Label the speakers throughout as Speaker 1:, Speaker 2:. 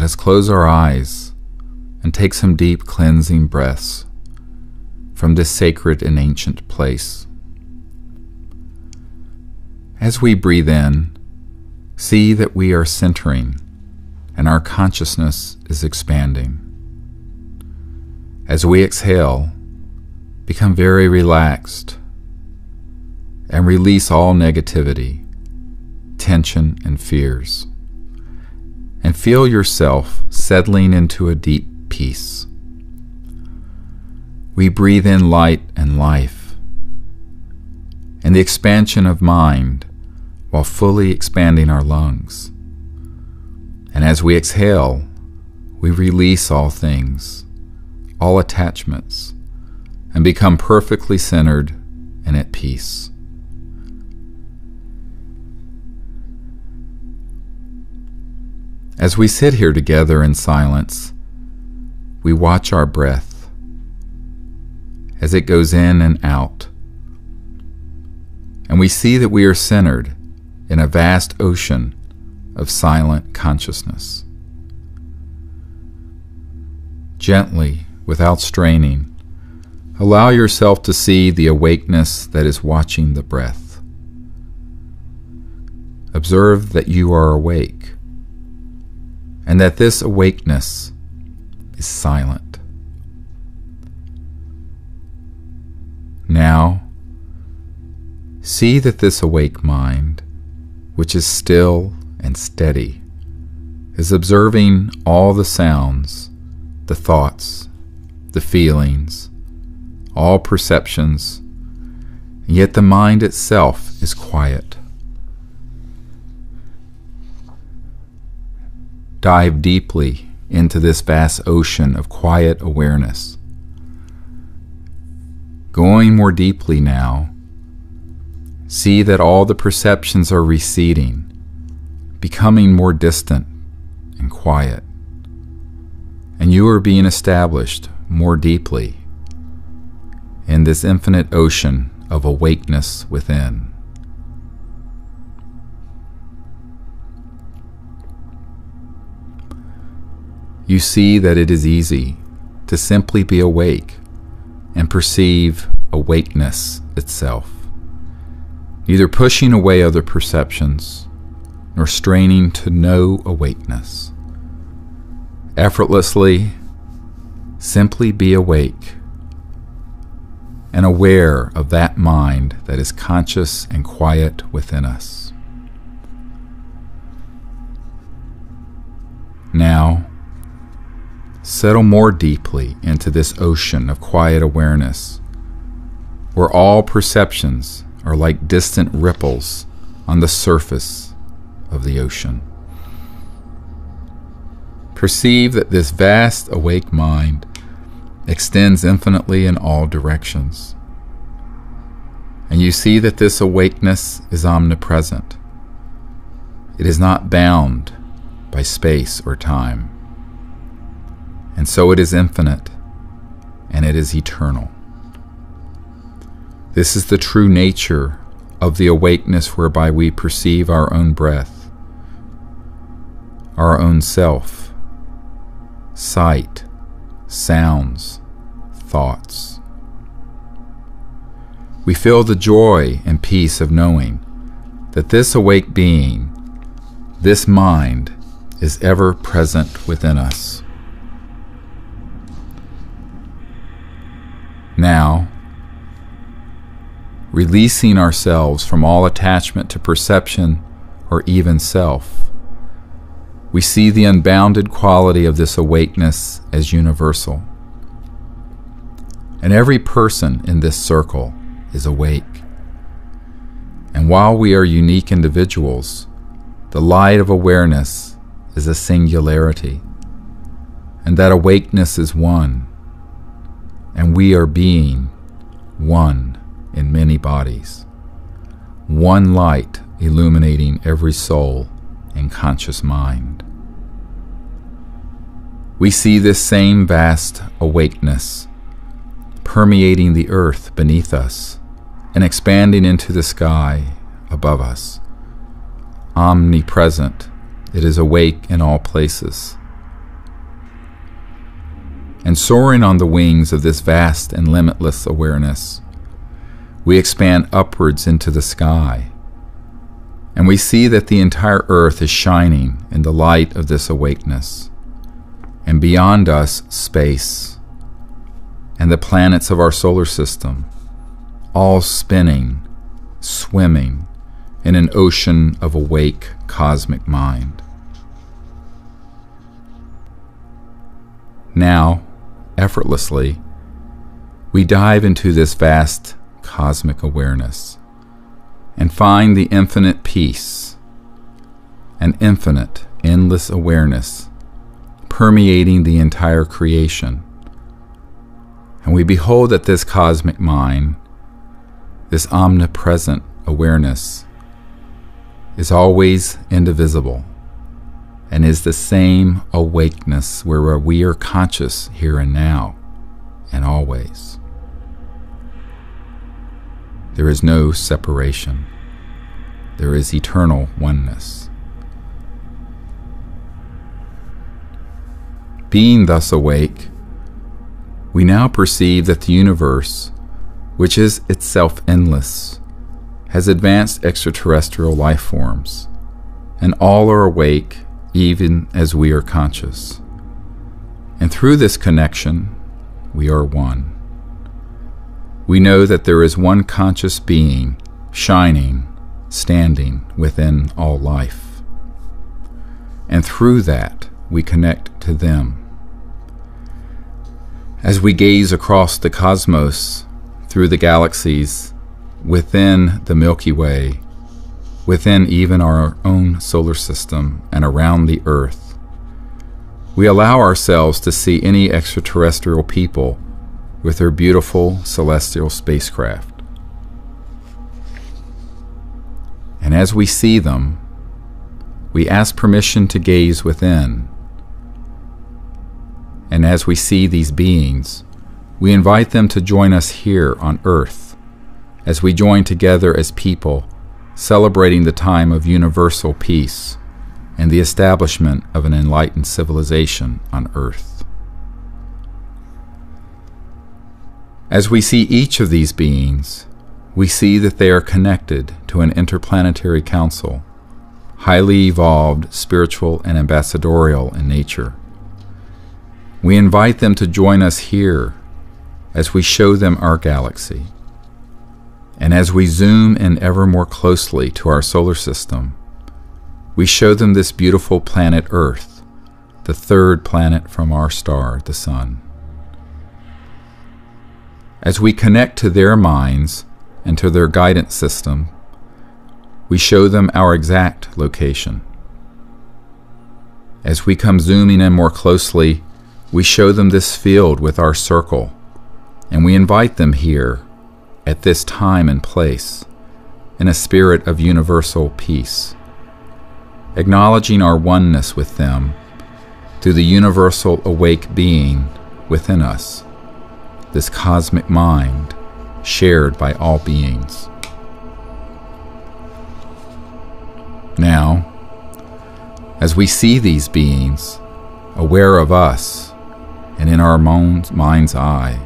Speaker 1: us close our eyes and take some deep cleansing breaths from this sacred and ancient place. As we breathe in, see that we are centering and our consciousness is expanding. As we exhale, become very relaxed and release all negativity, tension, and fears, and feel yourself settling into a deep peace. We breathe in light and life, and the expansion of mind while fully expanding our lungs. And as we exhale, we release all things, all attachments, and become perfectly centered and at peace. As we sit here together in silence, we watch our breath as it goes in and out, and we see that we are centered in a vast ocean of silent consciousness. Gently, without straining, allow yourself to see the awakeness that is watching the breath. Observe that you are awake, and that this awakeness is silent. Now, see that this awake mind, which is still and steady, is observing all the sounds, the thoughts, the feelings, all perceptions, and yet the mind itself is quiet. Dive deeply into this vast ocean of quiet awareness. Going more deeply now, see that all the perceptions are receding, becoming more distant and quiet, and you are being established more deeply in this infinite ocean of awakeness within. You see that it is easy to simply be awake and perceive awakeness itself, neither pushing away other perceptions nor straining to know awakeness. Effortlessly, simply be awake and aware of that mind that is conscious and quiet within us. Now, settle more deeply into this ocean of quiet awareness, where all perceptions are like distant ripples on the surface of the ocean. Perceive that this vast awake mind extends infinitely in all directions, and you see that this awakeness is omnipresent. It is not bound by space or time, and so it is infinite, and it is eternal. This is the true nature of the awakeness whereby we perceive our own breath, our own self, sight, sounds, thoughts. We feel the joy and peace of knowing that this awake being, this mind, is ever present within us. Now, releasing ourselves from all attachment to perception or even self, we see the unbounded quality of this awakeness as universal. And every person in this circle is awake. And while we are unique individuals, the light of awareness is a singularity, and that awakeness is one, and we are being one in many bodies, one light illuminating every soul and conscious mind. We see this same vast awakeness permeating the earth beneath us and expanding into the sky above us. Omnipresent, it is awake in all places, And soaring on the wings of this vast and limitless awareness, we expand upwards into the sky, and we see that the entire earth is shining in the light of this awakeness, and beyond us, space, and the planets of our solar system, all spinning, swimming in an ocean of awake cosmic mind. Now, effortlessly, we dive into this vast cosmic awareness and find the infinite peace, an infinite, endless awareness permeating the entire creation. And we behold that this cosmic mind, this omnipresent awareness, is always indivisible and is the same awakeness where we are conscious here and now and always. There is no separation. There is eternal oneness. Being thus awake, we now perceive that the universe, which is itself endless, has advanced extraterrestrial life forms, and all are awake even as we are conscious. And through this connection, we are one. We know that there is one conscious being, shining, standing within all life. And through that, we connect to them. As we gaze across the cosmos, through the galaxies, within the Milky Way, within even our own solar system and around the Earth, we allow ourselves to see any extraterrestrial people with their beautiful celestial spacecraft. And as we see them, we ask permission to gaze within. And as we see these beings, we invite them to join us here on Earth, as we join together as people, celebrating the time of universal peace and the establishment of an enlightened civilization on Earth. As we see each of these beings, we see that they are connected to an interplanetary council, highly evolved, spiritual, and ambassadorial in nature. We invite them to join us here as we show them our galaxy. And as we zoom in ever more closely to our solar system, we show them this beautiful planet Earth, the third planet from our star, the Sun. As we connect to their minds and to their guidance system, we show them our exact location. As we come zooming in more closely, we show them this field with our circle, and we invite them here, at this time and place, in a spirit of universal peace, acknowledging our oneness with them through the universal awake being within us, this cosmic mind shared by all beings. Now, as we see these beings, aware of us, and in our mind's eye,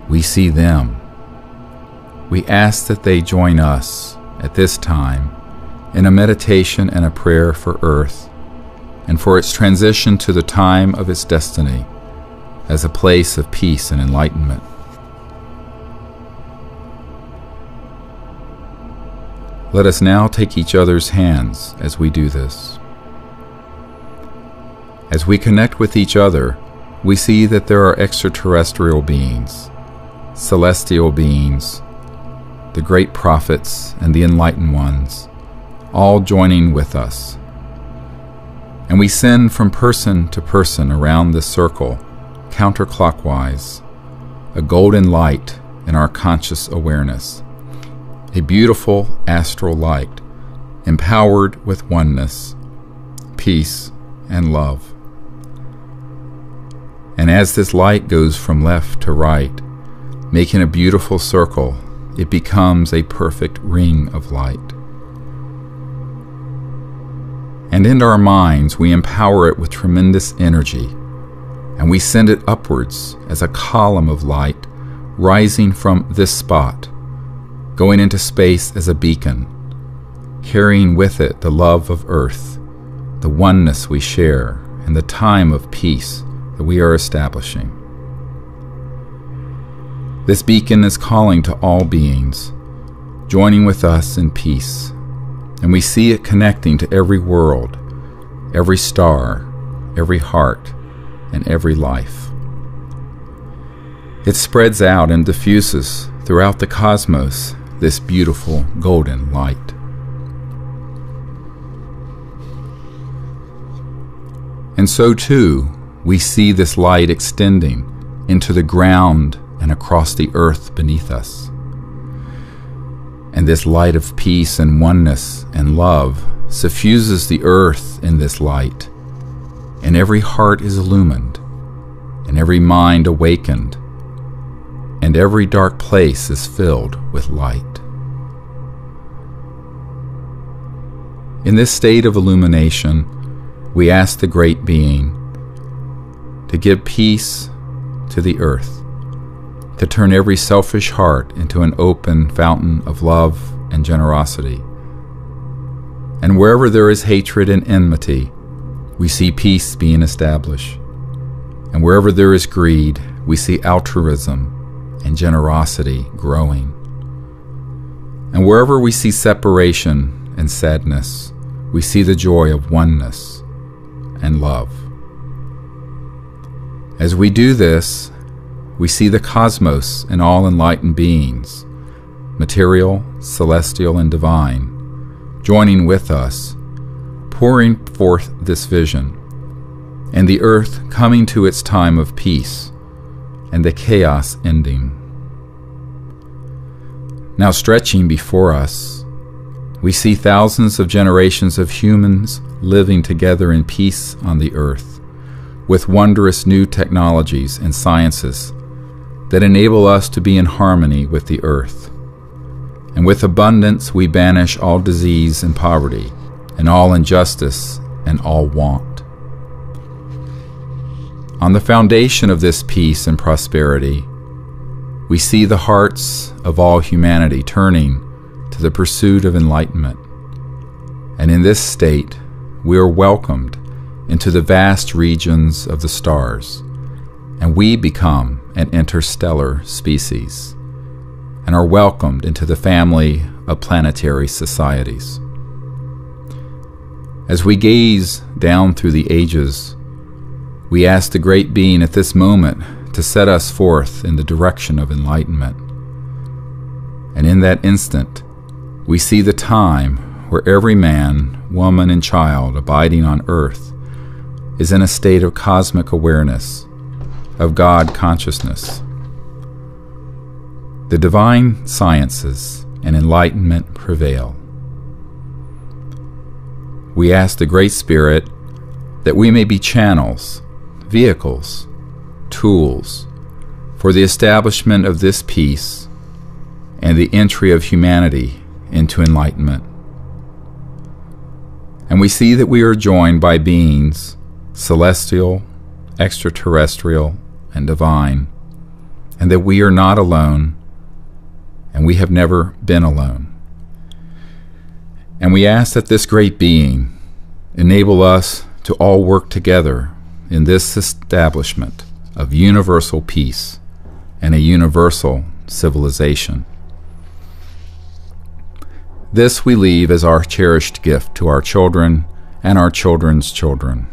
Speaker 1: we see them. We ask that they join us at this time in a meditation and a prayer for Earth and for its transition to the time of its destiny as a place of peace and enlightenment. Let us now take each other's hands as we do this. As we connect with each other, we see that there are extraterrestrial beings, celestial beings, the great prophets and the enlightened ones, all joining with us. And we send from person to person around this circle, counterclockwise, a golden light in our conscious awareness, a beautiful astral light, empowered with oneness, peace, and love. And as this light goes from left to right, making a beautiful circle, it becomes a perfect ring of light. And in our minds, we empower it with tremendous energy and we send it upwards as a column of light rising from this spot, going into space as a beacon, carrying with it the love of Earth, the oneness we share, and the time of peace that we are establishing. This beacon is calling to all beings, joining with us in peace, and we see it connecting to every world, every star, every heart, and every life. It spreads out and diffuses throughout the cosmos this beautiful golden light. And so too, we see this light extending into the ground and across the earth beneath us. And this light of peace and oneness and love suffuses the earth in this light, and every heart is illumined, and every mind awakened, and every dark place is filled with light. In this state of illumination, we ask the Great Being to give peace to the earth, to turn every selfish heart into an open fountain of love and generosity. And wherever there is hatred and enmity, we see peace being established. And wherever there is greed, we see altruism and generosity growing. And wherever we see separation and sadness, we see the joy of oneness and love. As we do this, we see the cosmos and all enlightened beings, material, celestial, and divine, joining with us, pouring forth this vision, and the earth coming to its time of peace, and the chaos ending. Now stretching before us, we see thousands of generations of humans living together in peace on the earth, with wondrous new technologies and sciences that enable us to be in harmony with the earth. And with abundance we banish all disease and poverty, and all injustice and all want. On the foundation of this peace and prosperity, we see the hearts of all humanity turning to the pursuit of enlightenment. And in this state, we are welcomed into the vast regions of the stars, and we become an interstellar species, and are welcomed into the family of planetary societies. As we gaze down through the ages, we ask the Great Being at this moment to set us forth in the direction of enlightenment. And in that instant, we see the time where every man, woman, and child abiding on earth is in a state of cosmic awareness, of God consciousness. The divine sciences and enlightenment prevail. We ask the Great Spirit that we may be channels, vehicles, tools for the establishment of this peace and the entry of humanity into enlightenment. And we see that we are joined by beings, celestial, extraterrestrial, and divine, and that we are not alone, and we have never been alone. And we ask that this Great Being enable us to all work together in this establishment of universal peace and a universal civilization. This we leave as our cherished gift to our children and our children's children.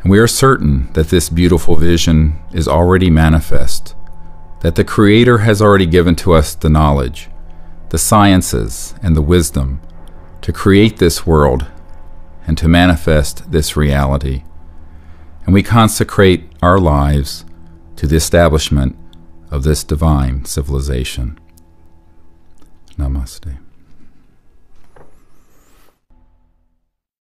Speaker 1: And we are certain that this beautiful vision is already manifest, that the Creator has already given to us the knowledge, the sciences, and the wisdom to create this world and to manifest this reality. And we consecrate our lives to the establishment of this divine civilization. Namaste.